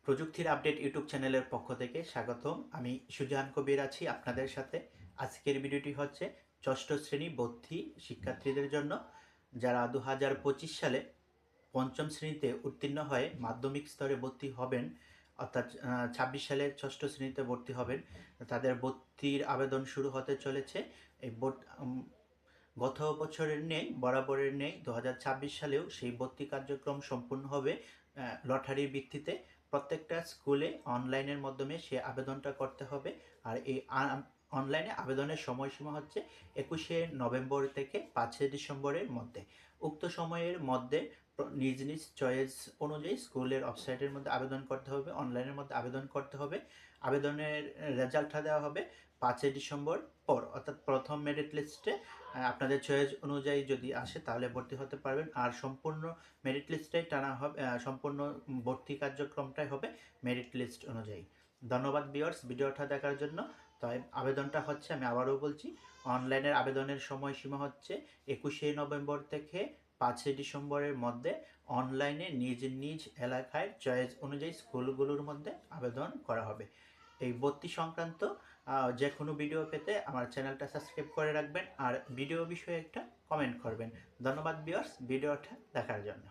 প্রযুক্তির update YouTube চ্যানেলের পক্ষ থেকে স্বাগতম। আমি সুজান কবির আছি আপনাদের সাথে। আজকের ভিডিওটি হচ্ছে ষষ্ঠ শ্রেণী ভর্তি শিক্ষার্থীদের জন্য, যারা 2025 সালে পঞ্চম শ্রেণীতে উত্তীর্ণ হয়ে মাধ্যমিক স্তরে ভর্তি হবেন, অর্থাৎ 26 সালে ষষ্ঠ শ্রেণীতে ভর্তি হবেন। তাদের ভর্তির আবেদন শুরু হতে চলেছে। এই গত বছরের নেই, বরাবরের নেই, 2026 সালেও সেই ভর্তি কার্যক্রম সম্পূর্ণ হবে লটারির ভিত্তিতে। প্রত্যেকটা স্কুলে অনলাইনের মাধ্যমে সে আবেদনটা করতে হবে। আর এই অনলাইনে আবেদনের সময়সীমা হচ্ছে 21শে নভেম্বর থেকে 5 ডিসেম্বরের মধ্যে। উক্ত সময়ের মধ্যে নিজ নিজ চয়েস অনুযায়ী স্কুলের ওয়েবসাইটের মধ্যে আবেদন করতে হবে, অনলাইনের মধ্যে আবেদন করতে হবে। আবেদনের রেজাল্টটা দেওয়া হবে 5 ডিসেম্বর পর, অর্থাৎ প্রথম মেরিট লিস্টে আপনাদের চয়েস অনুযায়ী যদি আসে তাহলে ভর্তি হতে পারবেন। আর সম্পূর্ণ মেরিট লিস্টটাই টানা হবে, সম্পূর্ণ ভর্তি কার্যক্রমটাই হবে মেরিট লিস্ট অনুযায়ী। ধন্যবাদ ভিউয়ার্স ভিডিওটা দেখার জন্য। তাই আবেদনটা হচ্ছে, আমি আবারও বলছি, অনলাইনের আবেদনের সময়সীমা হচ্ছে 21শে নভেম্বর থেকে 5 ডিসেম্বরের মধ্যে। অনলাইনে নিজ নিজ এলাকায় চয়েস অনুযায়ী স্কুলগুলোর মধ্যে আবেদন করা হবে। এই ভর্তি সংক্রান্ত যে কোনো ভিডিও পেতে আমার চ্যানেলটা সাবস্ক্রাইব করে রাখবেন আর ভিডিও বিষয়ে একটা কমেন্ট করবেন। ধন্যবাদ ভিউয়ার্স ভিডিওটা দেখার জন্য।